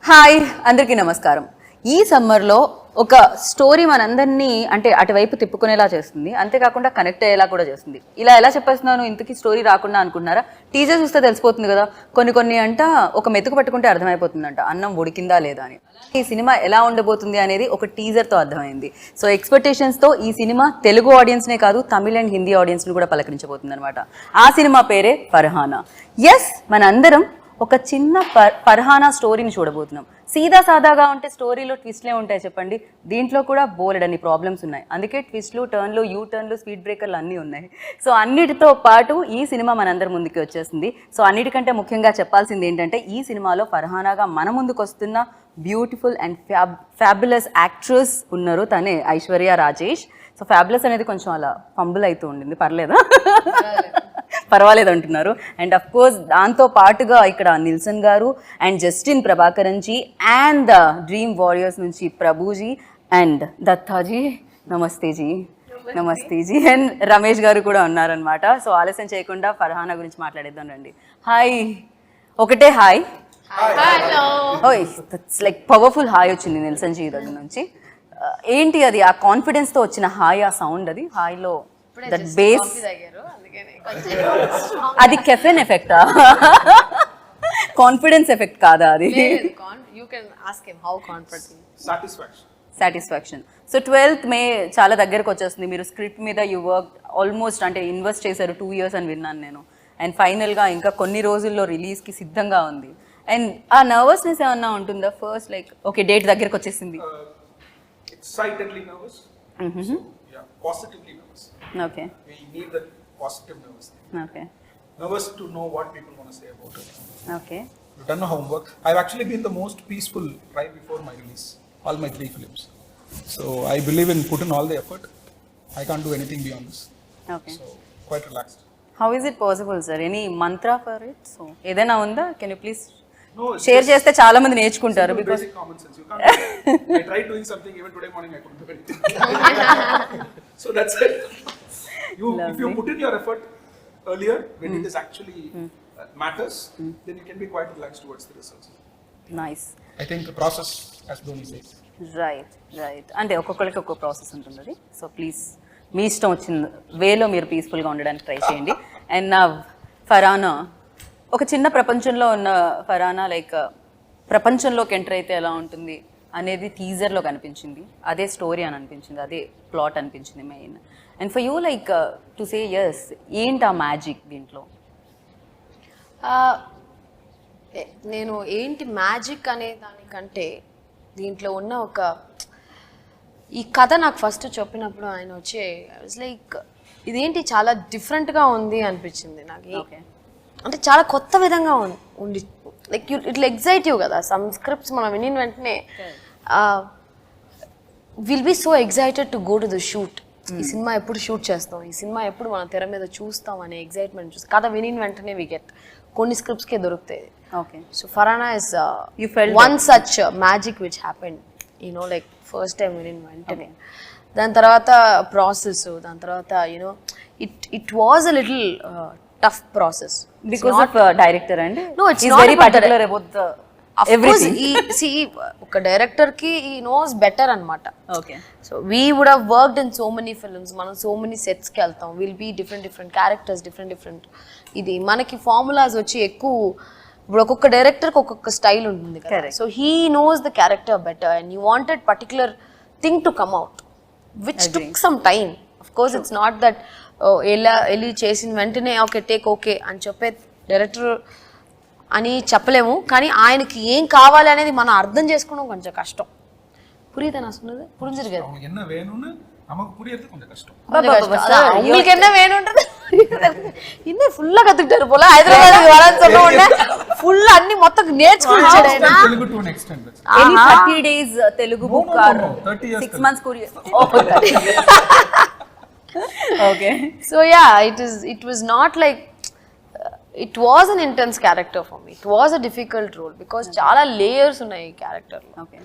Hi అందరికీ నమస్కారం. ఈ సమ్మర్లో ఒక స్టోరీ మనందరినీ అంటే అటువైపు తిప్పుకునేలా చేస్తుంది, అంతేకాకుండా కనెక్ట్ అయ్యేలా కూడా చేస్తుంది. ఇలా ఎలా చెప్పేస్తున్నాను, ఇంతకీ స్టోరీ రాకుండా అనుకుంటున్నారా? టీజర్ చూస్తే తెలిసిపోతుంది కదా. కొన్ని అంట ఒక మెతుకు పట్టుకుంటే అర్థమైపోతుందంట అన్నం ఉడికిందా లేదా అని. ఈ సినిమా ఎలా ఉండబోతుంది అనేది ఒక టీజర్తో అర్థమైంది. సో ఎక్స్పెక్టేషన్స్తో ఈ సినిమా తెలుగు ఆడియన్స్నే కాదు, తమిళ అండ్ హిందీ ఆడియన్స్ని కూడా పలకరించబోతుంది అనమాట. ఆ సినిమా పేరే ఫర్హానా. ఎస్, మన అందరం ఒక చిన్న ఫర్హానా స్టోరీని చూడబోతున్నాం. సీదా సాదాగా ఉంటే స్టోరీలో ట్విస్ట్లే ఉంటాయి చెప్పండి. దీంట్లో కూడా బోలెడన్ని ప్రాబ్లమ్స్ ఉన్నాయి. అందుకే ట్విస్ట్లు, టర్న్లు, యూ టర్న్లు, స్పీడ్ బ్రేకర్లు అన్నీ ఉన్నాయి. సో అన్నిటితో పాటు ఈ సినిమా మనందరి ముందుకి వచ్చేసింది. సో అన్నిటికంటే ముఖ్యంగా చెప్పాల్సింది ఏంటంటే, ఈ సినిమాలో ఫర్హానాగా మన ముందుకు వస్తున్న బ్యూటిఫుల్ అండ్ ఫ్యాబులస్ యాక్ట్రెస్ ఉన్నారు. తనే ఐశ్వర్య రాజేష్. సో ఫ్యాబులస్ అనేది కొంచెం అలా ఫంబుల్ అవుతూ ఉండింది, పర్లేదా? పర్వాలేదు అంటున్నారు. అండ్ అఫ్ కోర్స్ దాంతో పాటుగా ఇక్కడ నిల్సన్ గారు and Justin Prabhakaran ji and the dream warriors నుంచి ప్రభుజీ అండ్ దత్తాజీ, నమస్తేజీ అండ్ రమేష్ గారు కూడా ఉన్నారనమాట. సో ఆలస్యం చేయకుండా ఫర్హానా గురించి మాట్లాడేద్దాం రండి. హాయ్, ఒకటే హాయ్. ఓయ్, దట్స్ లైక్ పవర్ఫుల్ హాయ్ వచ్చింది నిల్సన్ జీ దగ్గర నుంచి. ఏంటి అది, ఆ కాన్ఫిడెన్స్తో వచ్చిన హాయ్, ఆ సౌండ్, అది హాయ్లో దట్ బేస్, అది కెఫెన్ ఎఫెక్టా, కాన్ఫిడెన్స్ ఎఫెక్ట్ కాదా అది? సాటిస్ఫాక్షన్. సో 12th May చాలా దగ్గరకు వచ్చేస్తుంది. మీరు స్క్రిప్ట్ మీద యూ వర్క్ ఆల్మోస్ట్, అంటే ఇన్వెస్ట్ చేశారు 2 years అని విన్నాను నేను. అండ్ ఫైనల్గా ఇంకా కొన్ని రోజుల్లో రిలీజ్కి సిద్ధంగా ఉంది. అండ్ ఆ నర్వస్నెస్ ఏమన్నా ఉంటుందా ఫస్ట్, లైక్ ఓకే డేట్ దగ్గరకు వచ్చేసింది? Excitedly nervous. So, yeah, positively nervous. Okay. We need that positive nervousness. Okay. Nervous to know what people want to say about it. Okay. We've done our homework. I've actually been the most peaceful right before my release, all my 3 films. So I believe in put in all the effort. I can't do anything beyond this. Okay. So quite relaxed. How is it possible, sir? Any mantra for it? So ఏదైనా ఉందా? Can you please share చేస్తే చాలా మంది నేర్చుకుంటారు. Because basic common sense. You can't. I tried doing something even today morning. I couldn't do anything. So that's it. If you put in your effort earlier when it is actually matters, then you can be quite relaxed towards the results. Nice. I think the process, as Dhoni says. Right. అంటే ఒక్కొక్కరికి ఒక్కొక్క process ఉంటుంది అది. So please మీ ఇష్టం వచ్చిన వేలో మీరు పీస్ఫుల్గా ఉండడానికి ట్రై చేయండి. అండ్ నా ఫర్హానా, ఒక చిన్న ప్రపంచంలో ఉన్న ఫర్హానా లైక్ ప్రపంచంలోకి ఎంటర్ అయితే ఎలా ఉంటుంది అనేది టీజర్లో కనిపించింది. అదే స్టోరీ అని అనిపించింది, అదే ప్లాట్ అనిపించింది main. And for you like to say yes, ఏంటి ఆ మ్యాజిక్ దీంట్లో? నేను ఏంటి మ్యాజిక్ అనే దానికంటే దీంట్లో ఉన్న ఒక ఈ కథ నాకు ఫస్ట్ చెప్పినప్పుడు ఆయన వచ్చి లైక్ ఇదేంటి చాలా డిఫరెంట్గా ఉంది అనిపించింది నాకు. అంటే చాలా కొత్త విధంగా ఉండి లైక్ ఇట్లా ఎగ్జైటివ్ కదా. సమ్ స్క్రిప్ట్స్ మనం విని వెంటనే will be so excited to go to the shoot. ఈ సినిమా ఎప్పుడు షూట్ చేస్తాం, ఈ సినిమా ఎప్పుడు మనం తెర మీద చూస్తాం అనే ఎగ్జైట్మెంట్ చూసి కథ విని వెంటనే వి గెట్. కొన్ని స్క్రిప్ట్స్కే దొరుకుతాయి. Okay. So Farhana is one such magic which happened, you know like first time విని వెంటనే. దాని తర్వాత ప్రాసెస్, దాని తర్వాత you know it was a little tough process because of director and no, it's he's not very particular about the everything. See oka director ki he knows better anamata. Okay. So we would have worked in so many films, మనం so many sets కి వెళ్తాం, will be different characters, different ఇది మనకి formulas వచ్చి ఎక్కువ. ఇప్పుడు ఒక్కొక్క డైరెక్టర్కి ఒక్కొక్క స్టైల్ ఉంటుంది కదా. So he knows the character better and he wanted particular thing to come out which took some time. Of course it's not that వెళ్ళి చేసిన వెంటనే ఓకే టేక్ ఓకే అని చెప్పే డైరెక్టర్ అని చెప్పలేము. కానీ ఆయనకి ఏం కావాలి అనేది మనం అర్థం చేసుకోవడం కొంచెం కష్టం. புரியுதா நான் சொன்னது? புரிஞ்சிருக்காது. அவங்க என்ன வேணும்னு நமக்கு புரியறது கொஞ்சம் கஷ்டம். உங்களுக்கு என்ன வேணும்ன்றது இன்னும் ஃபுல்லா கத்துக்கிட்டாரு போல. హైదరాబాద్ வரேன்னு சொன்ன உடனே ఫుల్ అన్ని మొత్తం నేర్చుకుంటాడు ఆయన. Telugu to an extent. Any 30 days Telugu book or 6 months Korean? Okay. So yeah, it was not like it was an intense character for me. It was a difficult role because chala layers unnai character lo. Okay.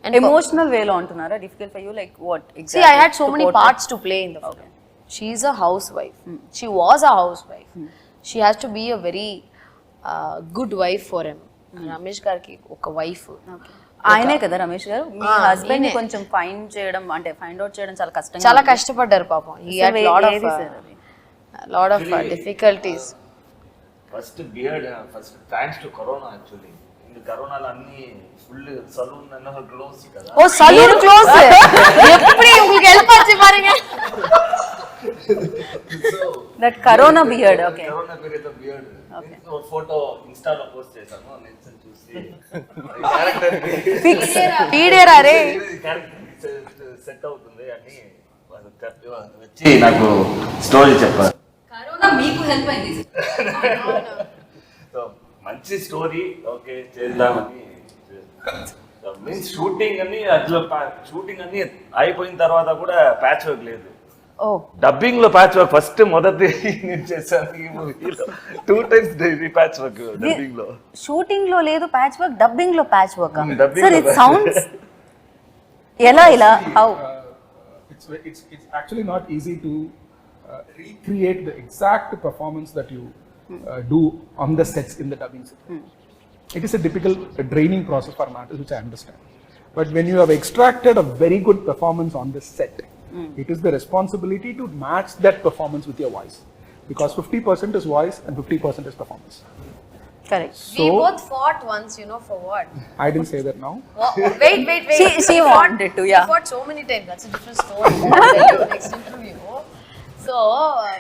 And emotional way lo antunara difficult for you, like what exactly? See, I had so many parts to play in the film. She is a housewife. She was a housewife. She has to be a very good wife for him. Ramesh గారికి ఒక wife. ఆయనే కదా రమేష్ గారు మీ husband ని కొంచెం find చేయడం అంటే find out చేయడం చాలా కష్టపడ్డారు పాపం. he had lot of difficulties. First beard first thanks to corona actually. இந்த కరోనాలో అన్ని ఫుల్ సలూన్ అన్న క్లోజ్ కదా. ఓ సలూన్ క్లోజ్. எப்படி உங்களுக்கு ஹெல்ப் ஆச்சு பாருங்க. That corona beard. Okay corona period beard. ఒక ఫోటో ఇన్స్టాలో పోస్ట్ చేశాను. నేను చూసి క్యారెక్టర్ ఫిక్స్ వీడియోరా రే క్యారెక్టర్ సెట్ అవుతుంది అని వచ్చి నాకు స్టోరీ చెప్పారు. కరోనా మీకు హెల్ప్ అయింది. సో మంచి స్టోరీ ఓకే చేద్దామని మీన్స్ షూటింగ్ అన్ని అట్లా షూటింగ్ అన్ని అయిపోయిన తర్వాత కూడా ప్యాచ్ వర్క్ లేదు. డబ్బింగ్ లో ప్యాచ్ వర్క్ ఫస్ట్ మొదటి నేను చేశాను ఈ మూవీలో 2 times ప్యాచ్ వర్క్ డబ్బింగ్ లో. షూటింగ్ లో లేదు ప్యాచ్ వర్క్, డబ్బింగ్ లో ప్యాచ్ వర్క్. dubbing సార్ లో ఇట్ సౌండ్స్ ఇలా how it's actually not easy to recreate the exact performance that you do on the sets in the dubbing set. It is a difficult draining process for an artist, which I understand. But when you have extracted a very good performance on the set, it is the responsibility to match that performance with your voice, because 50% is voice and 50% is performance. Correct. we both fought once, you know, for what? I didn't say that now. Wait. She wanted to, yeah. We fought so many times. That's a different story. I'll tell you in the next interview. So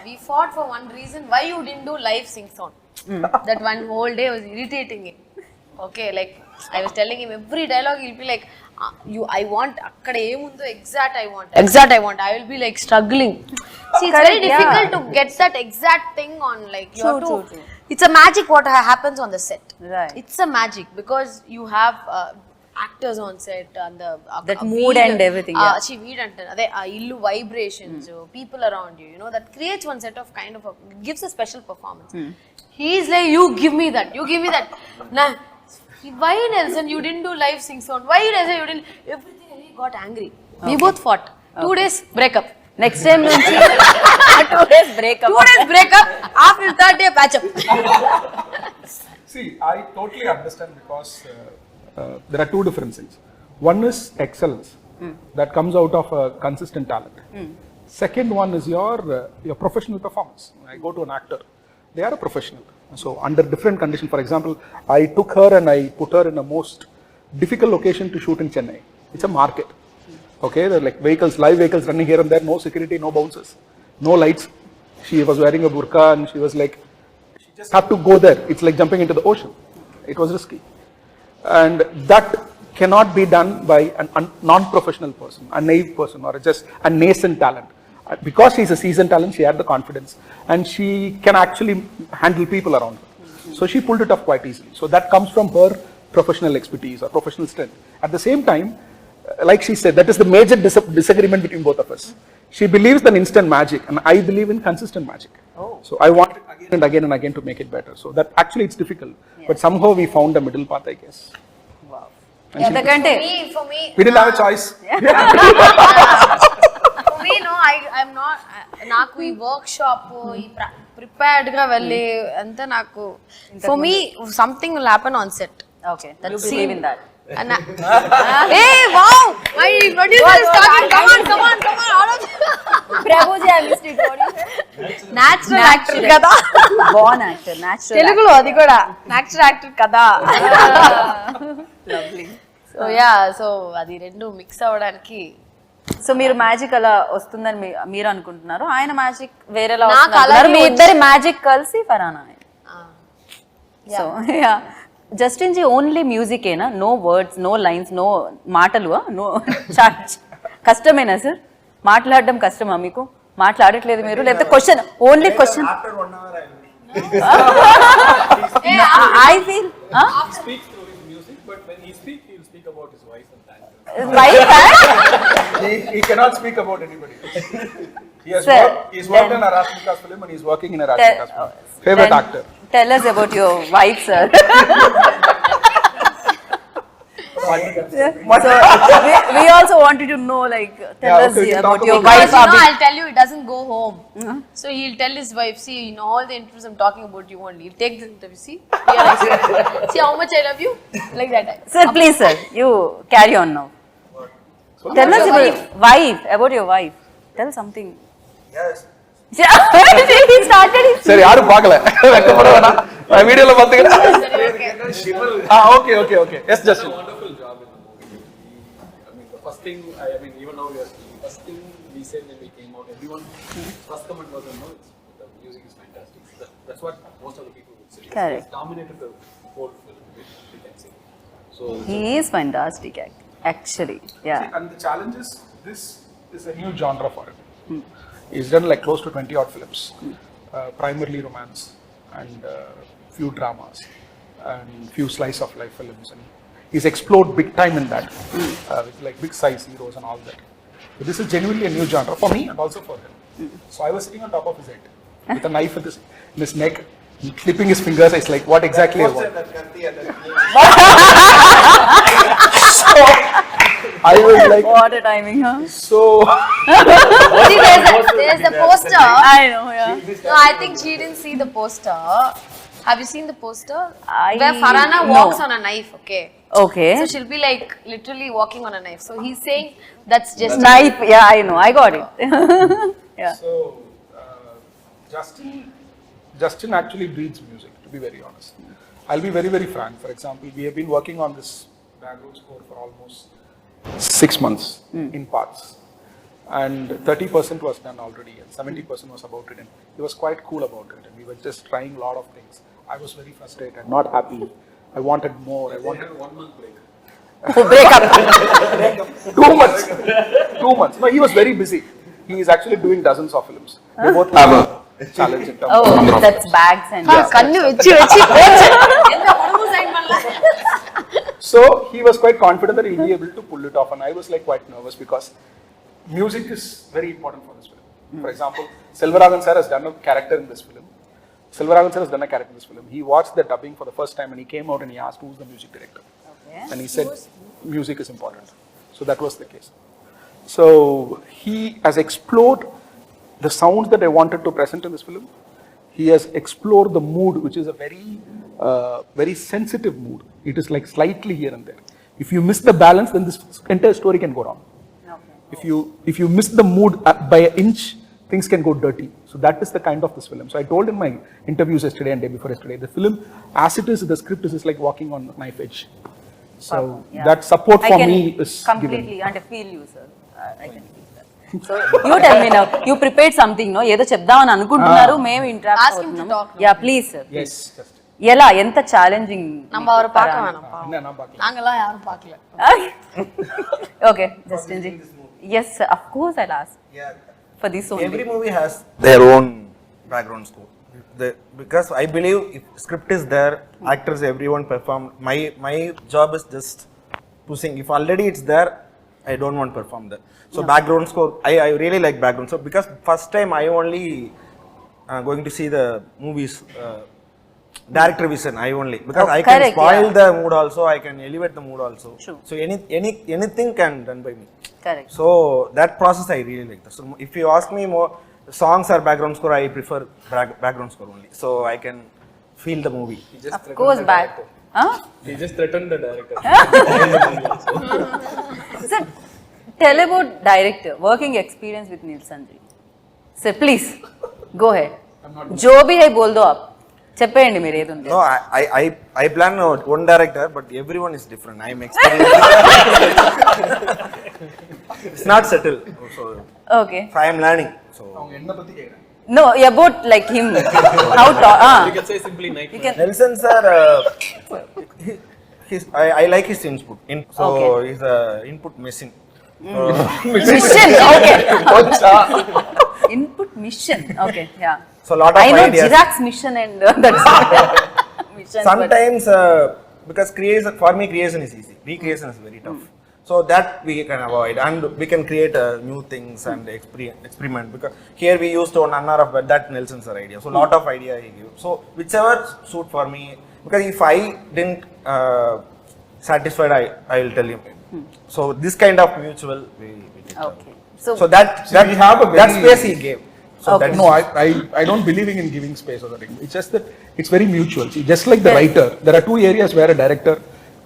we fought for one reason. Why you didn't do live sing song? That one whole day was irritating him. Okay, like I was telling him every dialogue he'll be like, I want akkada emundo exact I want. I will be like struggling. See, it's very difficult to get that exact thing on, like you have to. True. It's a magic what happens on the set. Right. It's a magic because you have actors on set and that mood and everything. She weed ante ade illu vibrations, people around you, you know, that creates one set of kind of gives a special performance. He's like, you give me that. Nah, why Nelson you didn't do live sing sound? Why Nelson you didn't? Everything. He got angry. We both fought. 2 days breakup. Next time nunchi 2 days breakup. 2 days breakup. After 3rd day patch up. See, I totally understand, because there are 2 different things. One is excellence that comes out of a consistent talent. Second one is your professional performance. I go to an actor, they are a professional. So under different conditions, for example, I took her and I put her in a most difficult location to shoot in Chennai. It's a market. Okay, there are like live vehicles running here and there, no security, no bouncers, no lights. She was wearing a burqa and she was like, she just had to go there. It's like jumping into the ocean. It was risky. And that cannot be done by a non-professional person, a naive person, or just a nascent talent. Because she's a seasoned talent, she had the confidence and she can actually handle people around her. So she pulled it off quite easily. So that comes from her professional expertise or professional strength. At the same time, like she said, that is the major disagreement between both of us. She believes in instant magic and I believe in consistent magic. So I want it again and again to make it better. So that actually it's difficult, but somehow we found a middle path, I guess. Wow. For me, we didn't have a choice. for me, no, I'm not. నాకు ఈ work shop ఈ prepared గా వెళ్ళి అంతా నాకు for me something will happen on set. Okay, you believe in that. Hey, wow, my producer is talking. Come on. Prabhuji, I missed it. What do you say? Natural actor కదా. Born actor, natural. తెలుగులో అది కూడా natural actor కదా. Lovely. So yeah, so అది రెండు mix అవ్వడానికి. So మీరు magic అలా వస్తుందని మీరు అనుకుంటున్నారు, ఆయన మ్యాజిక్ వేరేలా నాకు వస్తుంది. అలాగే మీ ఇద్దరి మ్యాజిక్ కలిసి Farhana. So ya, Justin ji only music ఏనా? No words, no lines, no మాటలు? నో కష్టమేనా సార్? మాట్లాడడం కష్టమా మీకు? మాట్లాడట్లేదు మీరు, లేకపోతే question only question? I feel But when he speaks, he will speak about his wife and that. He cannot speak about anybody. He's worked in a Rashmika's film and he's working in a Rashmika's film. Favorite actor. Tell us about your wife, sir. So we also wanted to know, like, tell Yeah, us okay, about talk your about- wife. Because Abhi. I'll tell you, it doesn't go home. So he'll tell his wife, see, in all the interviews I'm talking about you only. He'll take this interview, see, see how much I love you, like that. Sir, please, sir, you carry on now. Tell us about your wife. About your wife. Tell something. Yes. He started his. சரி யாரும் பார்க்கல வெக்கப்பட வேணாம் வீடியோல பாத்துக்கிறேன் okay yes just wonderful job in the movie. I mean, the first thing, I mean, even now we are speaking, first thing we said when we came out, everyone, first comment was, no, the music is fantastic. That's what most of the people would say. Correct. It's dominated the whole film, we can say. So, He is fantastic, actually. Yeah. and the challenge is this is a new genre for him. He's done like close to 20 odd films, primarily romance and few dramas and few slice of life films, and he's explored big time in that with like big size heroes and all that. So this is genuinely a new genre for me and also for him. So I was sitting on top of his head with a knife in his neck, clipping his fingers. It's like, what exactly I want. So I was like, What a timing, huh? so See, there's the poster. I know, yeah. No, I think she didn't see the poster. Have you seen the poster? I- Where Farhana no. walks on a knife, okay? Okay. So she'll be like literally walking on a knife. So he's saying that's just Knife, yeah, I know, I got it. Yeah. So, Justin actually breathes music, to be very honest. I'll be very, very frank. For example, we have been working on this background score for almost 6 months in parts. And 30% was done already, and 70% was about it. And he was quite cool about it. And we were just trying a lot of things. I was very frustrated, not happy. I wanted more. I wanted 1 month break. Break up. 2 months. 2 months. No, he was very busy. He is actually doing dozens of films. They both have a challenge in terms of Oh, number of that's bags and. கண்ணு வச்சு எந்த படமும் sign பண்ணல. So he was quite confident that he'll be able to pull it off, and I was like quite nervous because music is very important for this film. For example, Selvaraghan sir has done a character in this film. Selvaraghan sir has done a character in this film. He watched the dubbing for the first time and he came out and he asked who's the music director. Okay. And he said music is important. So that was the case. So he has explored the sounds that I wanted to present in this film. He has explored the mood, which is a very sensitive mood. It is like slightly here and there. If you miss the balance, then this entire story can go wrong. Okay. If you miss the mood by an inch, things can go dirty. So that is the kind of this film. So I told in my interviews yesterday and day before yesterday, the film, as it is, the script is like walking on a knife edge. So Yeah. that support I for can me is completely given. and I feel you, sir. I can feel that. So you tell me now. You prepared something, no? ఏదో చెప్దామని అనుకుంటున్నారు మేము interact Ask him to talk now. Yeah please sir Yes, just. ఎలా ఎంత challenging நம்ம அவரை பார்க்க வேணாம் பாவம். என்ன நான் பார்க்கல. நாங்கெல்லாம் யாரும் பார்க்கல. Okay Justin ji yes sir, of course I'll ask Yeah, for this only. every movie has their own background score. Because I believe if script is there, actors, everyone perform. My job is just pushing. If already it's there, I don't want to perform that. So background score, I really like background score because first time I only going to see the movies. Director vision, I only because I can correct, spoil yeah. the mood also. I can elevate the mood also. True. So anything can done by me. Correct. So that process I really like. So if you ask me more songs or background score, I prefer background score only. So I can feel the movie. He just Of threatened course the back. director. Huh? He just threatened the director. Sir, tell about director working experience with Neil Sanjay. Sir, please go ahead. जो भी है बोल दो आप. చెప్పేయండి మీరు ఏది ఉంది. No, I plan one director, but everyone is different. I am experienced. It's not settled. So Okay. I am learning. So அவங்க என்ன பத்தி கேக்குறாங்க? No, about like him. How to You can say simply Nike. You can Nelson sir, I like his input. So Okay. he's a input machine. mission. Okay. Input mission. Okay. Yeah. So lot of I know ideas. Chirag's mission and that's mission. but- Sometimes because for me creation is easy. Recreation is very tough. So that we can avoid and we can create new things and experiment because here we used one hour of that Nelson sir idea. So lot of idea he gave. So whichever suit for me because if I didn't satisfied, I will tell him. So this kind of mutual we did. Okay so So that we have a that very- space he gave. So Okay. that is No, I don't believe in giving space or something. It's just that it's very mutual. See, just like the writer, there are two areas where a director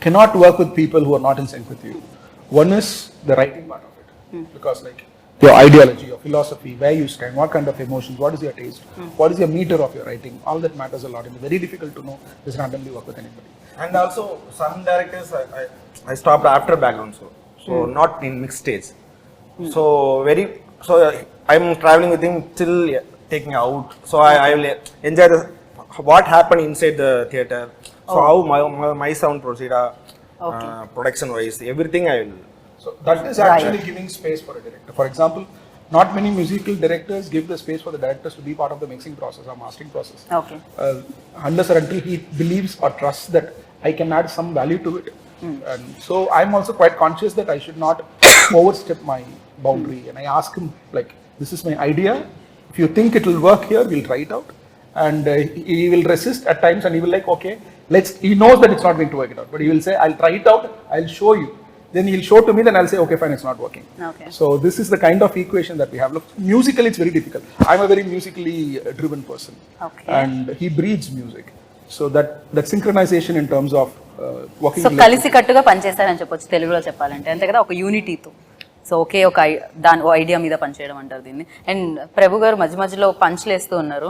cannot work with people who are not in sync with you. One is the writing part of it, because like your ideology, your philosophy, where you stand, what kind of emotions, what is your taste, what is your meter of your writing, all that matters a lot. And it's very difficult to know just randomly work with anybody. And also some directors I stopped after background score, so not in mixed stage. So I'm traveling with him till taking out. So I will enjoy what happened inside the theater. So how my sound proceed, production wise, everything I will. So that is actually giving space for a director. For example, not many musical directors give the space for the directors to be part of the mixing process or mastering process. Okay Unless or until he believes or trusts that I can add some value to it. And so I'm also quite conscious that I should not overstep my boundary. And I ask him, like, this is my idea. If you think it will work here, we'll try it out. And he will resist at times, and he will like, okay, he knows that it's not going to work it out. But he will say, I'll try it out, I'll show you. Then he'll show to me, then I'll say, okay, fine, it's not working. Okay. So this is the kind of equation that we have. Look, musically, it's very difficult. I'm a very musically driven person. Okay. And he breathes music. So that synchronization in terms of working. So కలిసి కట్టుగా పనిచేస్తారని చెప్పొచ్చు తెలుగులో చెప్పాలంటే, అంతే కదా, ఒక యూనిటీతో. So ఒకే ఒక దాని ఐడియా మీద పనిచేయడం అంటారు దీన్ని. అండ్ ప్రభు గారు మధ్య మధ్యలో పంచ్లు వేస్తూ ఉన్నారు.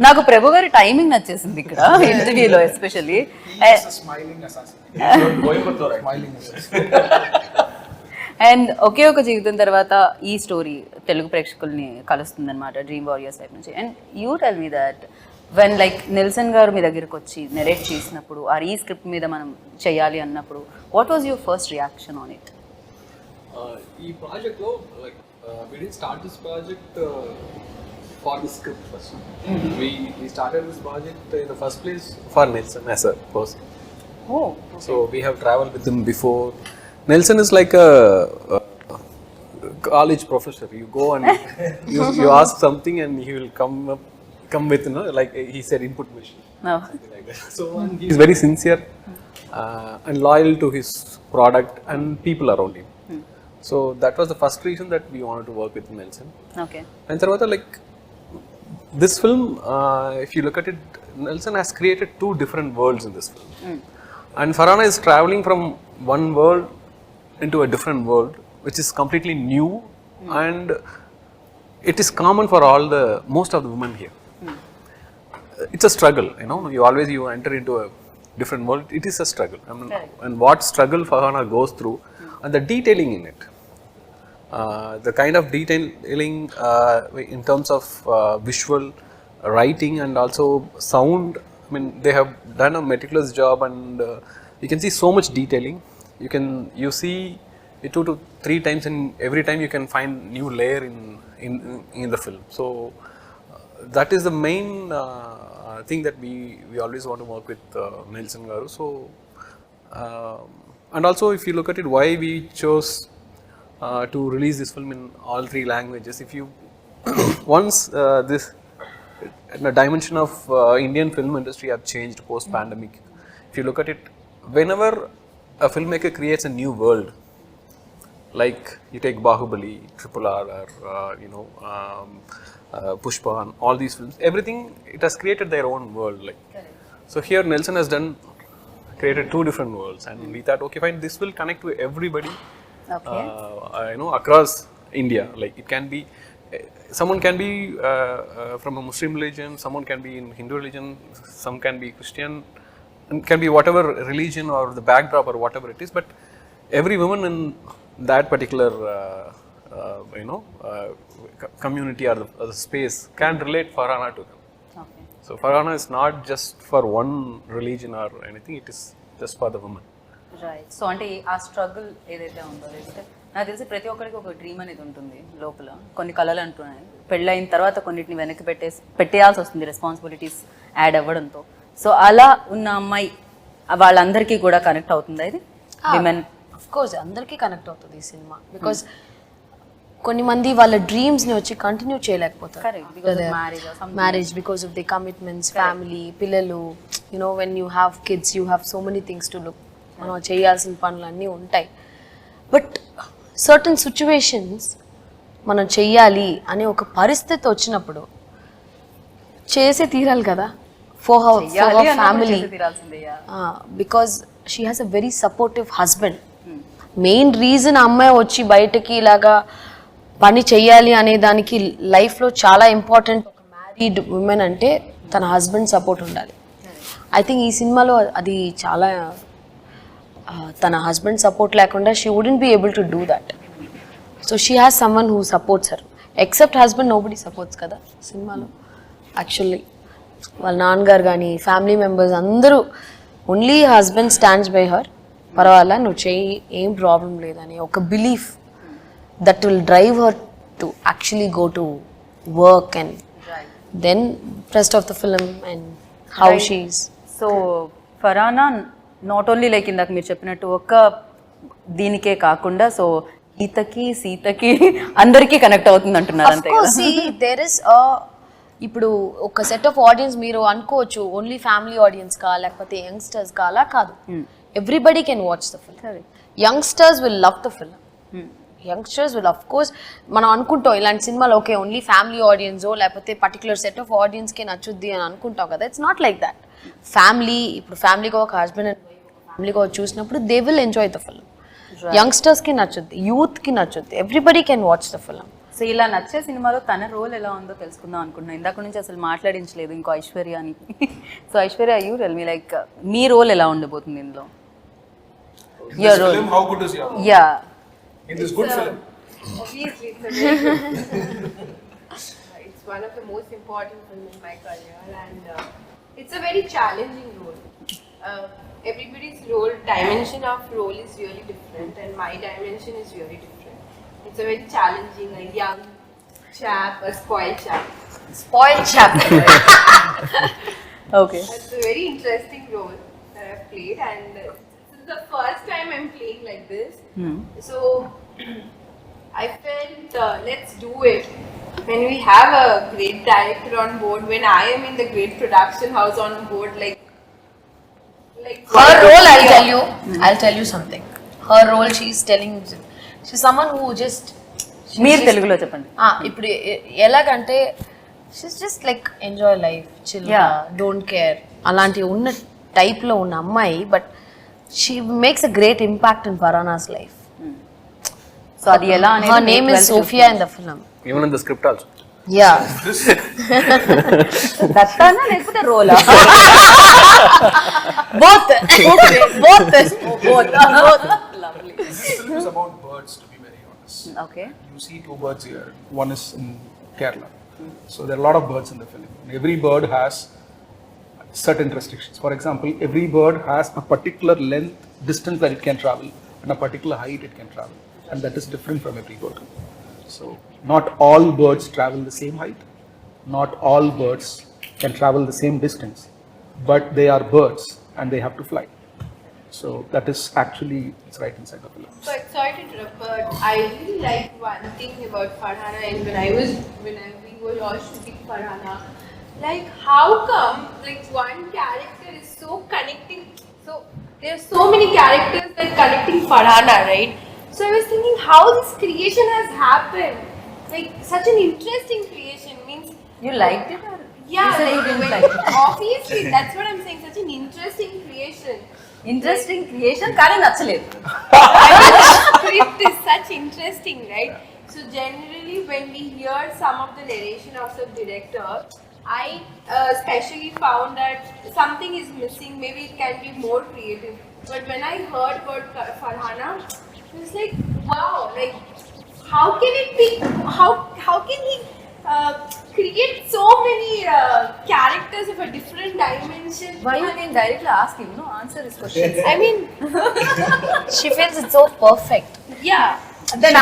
నాకు ప్రభు గారి టైమింగ్ నచ్చేసింది ఇక్కడ ఇంటర్వ్యూలో especially. Smiling assassin. Coimbatore Smiling assassin. And ఒకే ఒక జీవితం తర్వాత ఈ స్టోరీ తెలుగు ప్రేక్షకుల్ని కలుస్తుందన్నమాట, డ్రీమ్ వారియర్స్ టైప్ నుంచి. And you tell me that when like Nelson garu మీ దగ్గరికి వచ్చి నెరేట్ చేసినప్పుడు, ఆర్ ఈ స్క్రిప్ట్ మీద మనం చేయాలి అన్నప్పుడు, what was your first reaction on it? ఈ ప్రాజెక్ట్లో like we didn't start this project for the script first. We started this project in the first place for Nelson as a person. Oh, So we have traveled with him before. Nelson is like a college professor. You go and you ask something and he will come with, you know, like he said, input machine. No. Something like that. So and he is very sincere and loyal to his product and people around him. So that was the first reason that we wanted to work with Nelson. Okay. And Tarvata, like this film, if you look at it, Nelson has created two different worlds in this film. And Farhana is traveling from one world into a different world, which is completely new, and it is common for most of the women here. It's a struggle, you know. You enter into a different world. It is a struggle. I mean, and what struggle Farhana goes through, and the detailing in it. The kind of detailing in terms of visual, writing, and also sound. I mean, they have done a meticulous job, and you can see so much detailing. You see it 2 to 3 times, and every time you can find new layer in the film. So that is the main thing that we always want to work with Nelson Garu. So and also, if you look at it, why we chose to release this film in all 3 languages. If you once this the dimension of Indian film industry have changed post pandemic. If you look at it, whenever a filmmaker creates a new world, like you take Bahubali, Triple R, or Pushpa, and all these films, everything, it has created their own world. Like, so here Nelson has created 2 different worlds, and we thought, okay, fine, this will connect to everybody. Okay. Across India. Like it can be, someone can be from a Muslim religion, someone can be in Hindu religion, some can be Christian, and can be whatever religion or the backdrop or whatever it is. But every woman in that particular community or the space can relate Farhana to them. Okay. So Farhana is not just for one religion or anything; it is just for the woman. Right. So అంటే ఆ struggle ఏదైతే ఉందో, లేకపోతే నాకు తెలిసి ప్రతి ఒక్కరికి ఒక డ్రీమ్ అనేది ఉంటుంది లోపల, కొన్ని కళలు అంటున్నాయి. పెళ్ళైన తర్వాత కొన్నిటిని వెనక్కి పెట్టేయాల్సి వస్తుంది రెస్పాన్సిబిలిటీస్ యాడ్ అవ్వడంతో. సో అలా ఉన్న అమ్మాయి వాళ్ళందరికీ కూడా కనెక్ట్ అవుతుందా ఇది? విమెన్ ఆఫ్ కోర్స్ అందరికీ కనెక్ట్ అవుతుంది ఈ సినిమా, బికాస్ కొన్ని మంది వాళ్ళ డ్రీమ్స్ని వచ్చి కంటిన్యూ చేయలేకపోతారు. Marriage, because of the commitments, family, పిల్లలు. When you have kids, you have so many things to look మనం చేయాల్సిన పనులు అన్నీ ఉంటాయి. బట్ సర్టన్ సిచ్యువేషన్స్ మనం చెయ్యాలి అనే ఒక పరిస్థితి వచ్చినప్పుడు చేసే తీరాలి కదా for her family, because she has a very supportive husband. Main reason అమ్మాయి వచ్చి బయటకి ఇలాగా పని చెయ్యాలి అనే దానికి లైఫ్లో చాలా ఇంపార్టెంట్. ఒక మ్యారీడ్ ఉమెన్ అంటే తన హస్బెండ్ సపోర్ట్ ఉండాలి. ఐ థింక్ ఈ సినిమాలో అది చాలా తన హస్బెండ్ సపోర్ట్ లేకుండా she wouldn't be able to do that. So she has someone who supports her. Except husband nobody supports కదా సినిమాలో. యాక్చువల్లీ వాళ్ళ నాన్నగారు కానీ ఫ్యామిలీ మెంబర్స్ అందరూ only husband stands by her. పర్వాలా నువ్వు చెయ్యి, ఏం ప్రాబ్లం లేదని ఒక belief that will drive her to actually go to work and then rest of the film and how she's. So ఫరానా not only like ఇందాక మీరు చెప్పినట్టు ఒక్క దీనికే కాకుండా సో గీతకి సీతకి అందరికీ కనెక్ట్ అవుతుంది అంటున్నారు అంతే కదా. ఇప్పుడు ఒక సెట్ ఆఫ్ ఆడియన్స్ మీరు అనుకోవచ్చు ఓన్లీ ఫ్యామిలీ ఆడియన్స్ కా లేకపోతే యంగ్స్టర్స్ కా, అలా కాదు. Everybody can watch the film. Youngsters will love the film. Youngsters will of course మనం అనుకుంటాం ఇలాంటి సినిమాలు ఓకే ఓన్లీ ఫ్యామిలీ ఆడియన్సో లేకపోతే పర్టికులర్ సెట్ ఆఫ్ ఆడియన్స్కి నచ్చుద్ది అని అనుకుంటాం కదా. It's not like that. Family ఇప్పుడు ఫ్యామిలీగా ఒక హస్బెండ్ అండ్ ఫ్యామిలీగా చూసినప్పుడు they will enjoy the film. యంగ్స్టర్స్కి నచ్చుద్ది, యూత్కి నచ్చుద్ది, everybody can watch the film. So ఇలా నచ్చే సినిమాలో తన రోల్ ఎలా ఉందో తెలుసుకుందాం అనుకుంటున్నాను. ఇందాక నుంచి అసలు మాట్లాడించలేదు ఇంకో ఐశ్వర్య అని. So Aishwarya, you tell me like me role ఎలా ఉండబోతుంది ఇందులో? Your role. Film, how good is your role? Yeah. In this good film. Obviously, it's one of the most important films in my career, and it's a very challenging role. Everybody's role, dimension of role is really different, and my dimension is really different. It's a very challenging, a young chap, a spoiled chap. Spoiled chap. Okay. It's a very interesting role that I've played, and this is the first time I'm playing like this. So I felt let's do it. When we have a great director on board, when I am in the great production house on board, like her role, I'll tell you something. Her role, she's someone who just మీరు తెలుగులో చెప్పండి. ఇప్పుడు ఎలాగంటే she's just like enjoy life, chill, don't care అలాంటి ఉన్న టైప్లో ఉన్న అమ్మాయి. But she makes a great impact in Farhana's life. So అది ఎలా అనేది her name is Sophia in the film. Even in the script also. Yeah. దత్తానా లేకపోతే రోలా? Both. Both. Lovely. This film is about birds, to be very honest. Okay. You see two birds here. One is in Kerala. So there are a lot of birds in the film. Every bird has certain restrictions. For example, every bird has a particular length, distance that it can travel, and a particular height it can travel, and that is different from every bird. So not all birds travel the same height, not all birds can travel the same distance, but they are birds and they have to fly. So that is actually, it's right inside the film. But sorry to interrupt, but I really like one thing about Farhana, and when we were all shooting Farhana, like how come like one character is so connecting, so there are so many characters that connecting Farhana, right? So I was thinking how this creation has happened, like such an interesting creation. Means You liked it or? yeah, You said you like, didn't when- like it. obviously that's what I'm saying, such an interesting creation. Interesting creation కానీ నచ్చలేదు. Script is such interesting, right? So generally when we hear some of the narration of the director, I especially found that something is missing, maybe it can be more creative. But when I heard about Farhana, it was like, wow, like how can it be, how can he create so many characters of a different dimension? Why you can directly ask him, no? Answer his questions. I mean, She feels it's so perfect. yeah. Then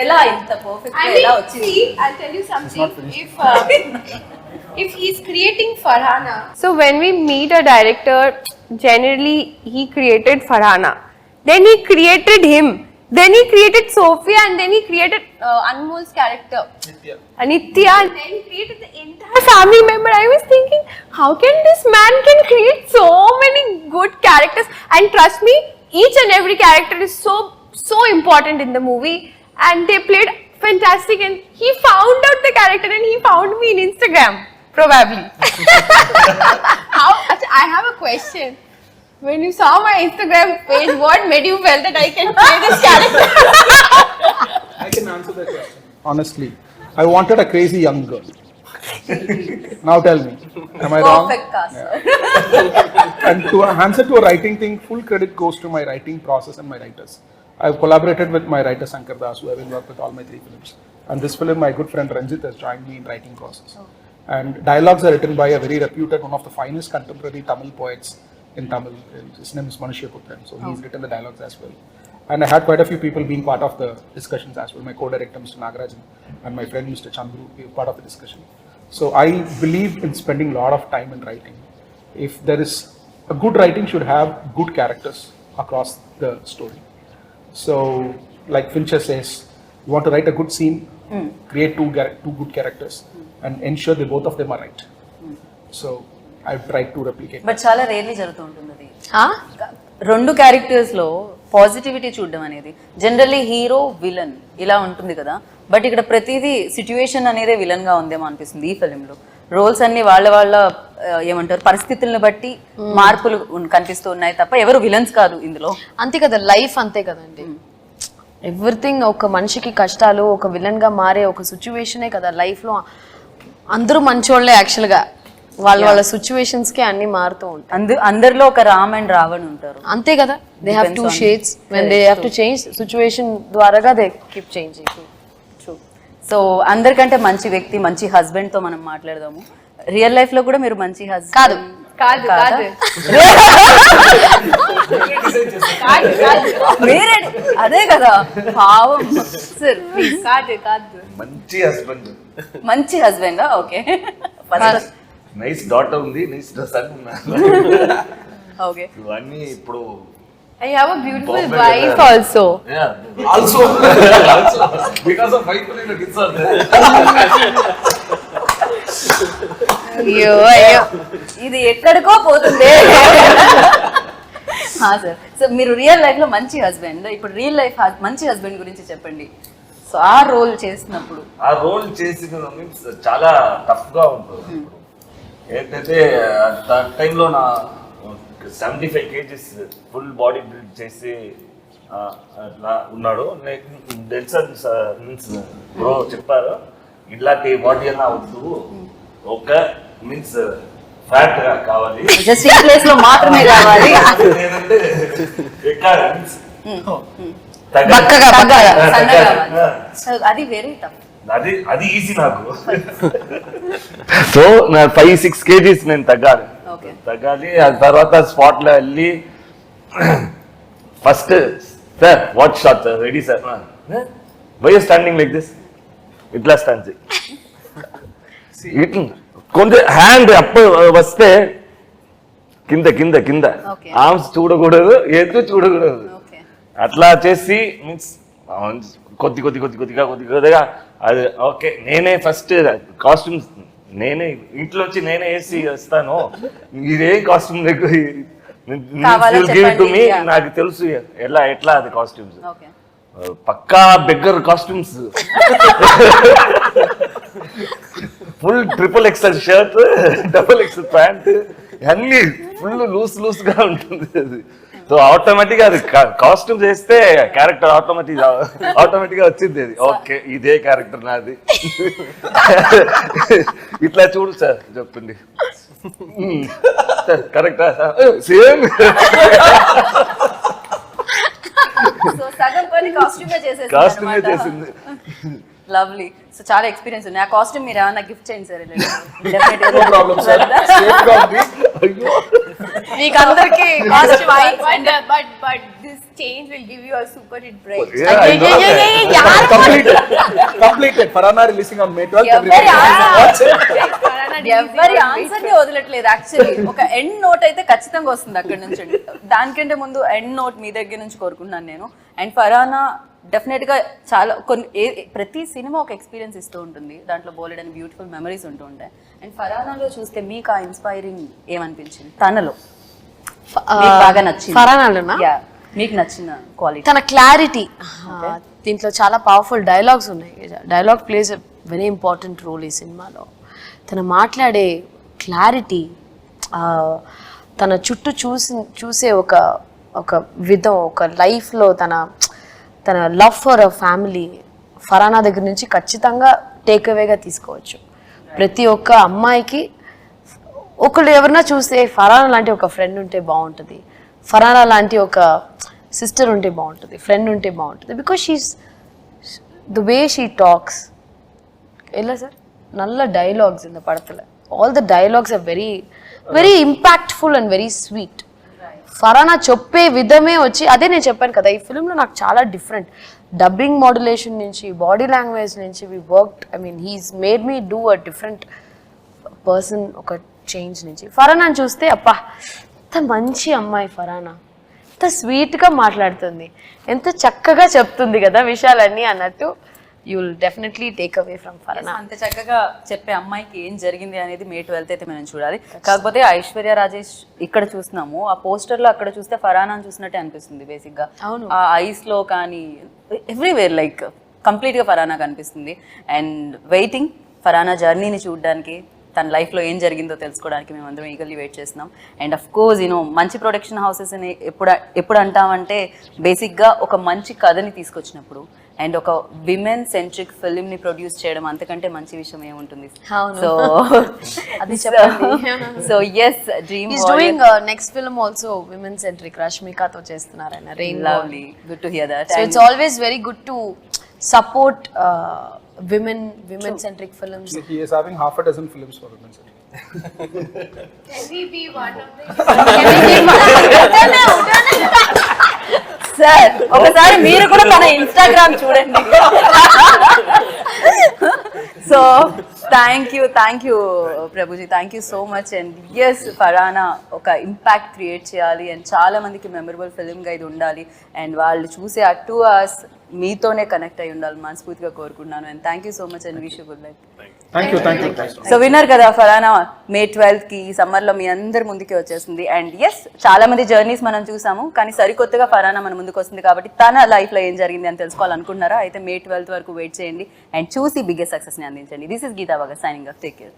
ఎలా ఇంత perfect I ఎలా mean, వచ్చింది? see, I'll tell you something. If he's creating Farhana, So when we meet a director, generally he created Farhana, then he created him, then he created Sophia, and then he created Anmol's character, Anitya, and then he created the entire family member. I was thinking, how can this man can create so many good characters? And trust me, each and every character is so important in the movie, and they played fantastic. And he found out the character, and he found me in Instagram, probably. How? I have a question. When you saw my Instagram page, what made you feel that I can play this character? I can answer that question. Honestly, I wanted a crazy young girl. Now tell me, am I wrong? Perfect cast. And to answer to a writing thing, full credit goes to my writing process and my writers. I've collaborated with my writer Sankar Das, who have been worked with all my 3 films. And this film, my good friend Ranjit has joined me in writing process. And dialogues are written by a very reputed, one of the finest contemporary Tamil poets in Tamil. His name is Manushyaputran. So he's written the dialogues as well. And I had quite a few people being part of the discussions as well. My co-director Mr. Nagarajan and my friend Mr. Chandru were part of the discussion. So I believe in spending a lot of time in writing. If there is a good writing should have good characters across the story. So like Fincher says, you want to write a good scene, create two good characters and ensure that both of them are right. So I've tried to replicate. But చాలా rarely జరుగుతూ ఉంటుంది అది. Huh? 2 characters లో positivity చూడడం అనేది generally hero villain ఇలా ఉంటుంది కదా, బట్ ఇక్కడ ప్రతిదీ సిచ్యువేషన్ అనేదే విలన్ గా ఉందేమో అనిపిస్తుంది ఈ ఫిలింలో. రోల్స్ అన్ని వాళ్ళ ఏమంటారు పరిస్థితులను బట్టి మార్పులు కనిపిస్తూ ఉన్నాయి తప్ప ఎవరు విలన్స్ కాదు ఇందులో. అంతే కదా, లైఫ్ అంతే కదండి. ఎవ్రీథింగ్ ఒక మనిషికి కష్టాలు, ఒక విలన్ గా మారే ఒక సిచ్యువేషనే కదా లైఫ్ లో. అందరూ మంచోళ్లే యాక్చువల్ గా, వాళ్ళ సిచ్యువేషన్స్ కి అన్ని మారుతూ ఉంటాయి. అందరిలో ఒక రామ్ అండ్ రావణ్ ఉంటారు, అంతే కదా. They have 2 shades when they have to change situation ద్వారాగా దే కీప్ చేంజింగ్. సో అందరికంటే మంచి వ్యక్తి, మంచి హస్బెండ్ తో మనం మాట్లాడదాము. రియల్ లైఫ్ లో కూడా మీరు మంచి హస్బెండ్ కాదు మీరే అదే కదా పావం సార్. ప్లీజ్ మంచి హస్బెండ్ ఓకే. నైస్ డాటర్ ఉంది, నైస్ సన్ ఓకే. ఇవన్నీ ఇప్పుడు I have a beautiful wife also. also because of wife only the kids are there. అయ్యో ఇది ఎక్కడికో పోతుంది. సార్, సో మీరు రియల్ లైఫ్ లో మంచి హస్బెండ్, ఇప్పుడు రియల్ లైఫ్ మంచి హస్బెండ్ గురించి చెప్పండి. సో ఆ రోల్ చేసినప్పుడు, ఆ రోల్ చేసిన మీన్స్ చాలా టఫ్ గా ఉంటుంది. ఏంటంటే ఆ టైంలో నా 75 kgs ఫుల్ బాడీ బిల్డ్ చేసి అట్లా ఉన్నాడు. మీన్స్ బ్రో చెప్పారు ఇలాంటి బాడీ అన్నా వద్దు, ఒక మీన్స్ ఫ్యాట్ గా కావాలి, జస్ట్ ఈ ప్లేస్ లో మాత్రమే కావాలి. నేనంటే అది వెరీ టఫ్. అది ఈజీ నాకు. సో నా 5-6 kgs నేను తగ్గాలి. ఆ తర్వాత స్పాట్ లో వెళ్ళి first sir what shot sir ready sir, why standing like this, ఇట్లా స్టాండ్ కొంచెం హ్యాండ్ అప్ వస్తే కింద కింద కింద ఆర్మ్స్ చూడకూడదు, ఎత్తు చూడకూడదు. అట్లా చేసి మీన్స్ కొద్దిగా అది ఓకే. నేనే ఫస్ట్ కాస్ట్యూమ్స్ నేనే ఇంట్లో వచ్చి నేనే వేసి వస్తాను, ఇదేం కాస్ట్యూమ్ నాకు తెలుసు ఎట్లా అది కాస్ట్యూమ్స్. పక్కా beggar costumes, full XXL shirt, XXL pant, అన్ని ఫుల్ లూస్ గా ఉంటుంది అది. సో ఆటోమేటిక్ అది కాస్ట్యూమ్ చేస్తే క్యారెక్టర్ ఆటోమేటిక్ గా వచ్చింది అది. ఓకే ఇదే క్యారెక్టర్ నాది, ఇట్లా చూడు సార్ చెప్పింది కరెక్టా సేమ్. కాస్ట్యూమే చేసింది. లవ్లీ. సో చాలా ఎక్స్పీరియన్స్ ఉంది. ఆ కాస్ట్యూమ్ మీరు ఏమన్నా గిఫ్ట్ చేయండి సార్. మీకు అందరికి but this change will give you a super hit break. Completed. Farhana releasing on May 12th. ఎవరి ఆన్సర్ ని వదలట్లేదు యాక్చువల్లీ. ఒక ఎండ్ నోట్ అయితే ఖచ్చితంగా వస్తుంది అక్కడి నుంచి. దానికంటే ముందు ఎండ్ నోట్ మీ దగ్గర నుంచి కోరుకుంటున్నాను నేను. అండ్ ఫరానా డెఫినెట్ గా చాలా ప్రతి సినిమా ఒక ఎక్స్పీరియన్స్ ఇస్తూ ఉంటుంది, దాంట్లో బోలెడ్ అని బ్యూటిఫుల్ మెమరీస్ ఉంటూ ఉంటాయి. అండ్ ఫరానాలో చూస్తే మీకు ఆ ఇన్స్పైరింగ్ ఏమనిపించింది, తనలో బాగా నచ్చింది? ఫరానాలోనా? మీకు నచ్చిన క్వాలిటీ? తన క్లారిటీ, దీంట్లో చాలా పవర్ఫుల్ డైలాగ్స్ ఉన్నాయి. Dialogue plays a very important role ఈ సినిమాలో. తను మాట్లాడే క్లారిటీ, తన చుట్టూ చూసే ఒక విధం, ఒక లైఫ్లో తన లవ్ ఫర్ అ ఫ్యామిలీ ఫరానా దగ్గర నుంచి ఖచ్చితంగా టేక్ అవేగా తీసుకోవచ్చు. ప్రతి ఒక్క అమ్మాయికి ఒకళ్ళు ఎవరన్నా చూస్తే ఫరానా లాంటి ఒక ఫ్రెండ్ ఉంటే బాగుంటుంది, ఫరానా లాంటి ఒక సిస్టర్ ఉంటే బాగుంటుంది, ఫ్రెండ్ ఉంటే బాగుంటుంది. Because she's the way she talks. ఎలా సార్ நல்ல డైలాగ్స్ இந்த படத்தில். All the dialogues are very very impactful and very sweet. Farana చెప్పే విధమే వచ్చి, అదే నేను చెప్పాను కదా, ఈ ఫిల్మ్లో నాకు చాలా డిఫరెంట్ డబ్బింగ్ మాడ్యులేషన్ నుంచి, బాడీ లాంగ్వేజ్ నుంచి we worked. I mean he's made me do a different person. ఒక చేంజ్ నుంచి ఫరానాని చూస్తే అప్పా ఎంత మంచి అమ్మాయి ఫరానా, ఎంత స్వీట్గా మాట్లాడుతుంది, ఎంత చక్కగా చెప్తుంది కదా విషయాలన్నీ అన్నట్టు. You will definitely take away from ఫరానా. అంత చక్కగా చెప్పే అమ్మాయికి ఏం జరిగింది అనేది మే 12th అయితే మనం చూడాలి. కాకపోతే ఐశ్వర్య రాజేష్ ఇక్కడ చూస్తున్నాము, ఆ పోస్టర్ లో అక్కడ చూస్తే ఫరానాని చూసినట్టే అనిపిస్తుంది బేసిక్ గా. ఆ ఐస్ లో కానీ ఎవ్రీవేర్ లైక్ కంప్లీట్ గా ఫరానా కనిపిస్తుంది. అండ్ వెయిటింగ్ ఫరానా జర్నీని చూడడానికి, తన లైఫ్లో ఏం జరిగిందో తెలుసుకోవడానికి మేము అందరం ఈగల్లీ వెయిట్ చేస్తున్నాం. అండ్ అఫ్ కోర్స్ మంచి ప్రొడక్షన్ హౌసెస్ అని ఎప్పుడు అంటామంటే బేసిక్గా ఒక మంచి కథని తీసుకొచ్చినప్పుడు అండ్ ఒక విమెన్ సెంట్రిక్ ఫిల్మ్ని ప్రొడ్యూస్ చేయడం అంతకంటే మంచి విషయం ఏముంటుంది. సో అది చెప్పండి. So yes, dream doing next film also women centric, రష్మికతో చేస్తున్నారు ఆయన. Lovely, good to hear that. So it's always very good to support women centric films. He is having half a dozen films for women centric. Can we be one of them? Sir ఒకసారి మీరు కూడా మన Instagram చూడండి. So thank you Prabhuji, thank you so much. And yes, Farana ఒక impact create చేయాలి and చాలా మందికి memorable ఫిల్మ్గా ఇది ఉండాలి అండ్ వాళ్ళు చూసే ఆ 2 hours మీతోనే కనెక్ట్ అయి ఉండాలి మనస్ఫూర్తిగా కోరుకుంటున్నాను. And thank you so much and wish you good life. Thank you. So winner కదా ఫరానా మే 12th ఈ సమ్మర్లో మీ అందరి ముందుకి వచ్చేస్తుంది. అండ్ ఎస్, చాలా మంది జర్నీస్ మనం చూసాము, కానీ సరికొత్తగా ఫరానా మన ముందుకు వస్తుంది కాబట్టి తన లైఫ్లో ఏం జరిగింది అని తెలుసుకోవాలనుకుంటున్నారా అయితే మే 12th వరకు వెయిట్ చేయండి అండ్ చూసి బిగ్గెస్ట్ సక్సెస్ని అందించండి. This is Geeta Bhagat signing off. Take care.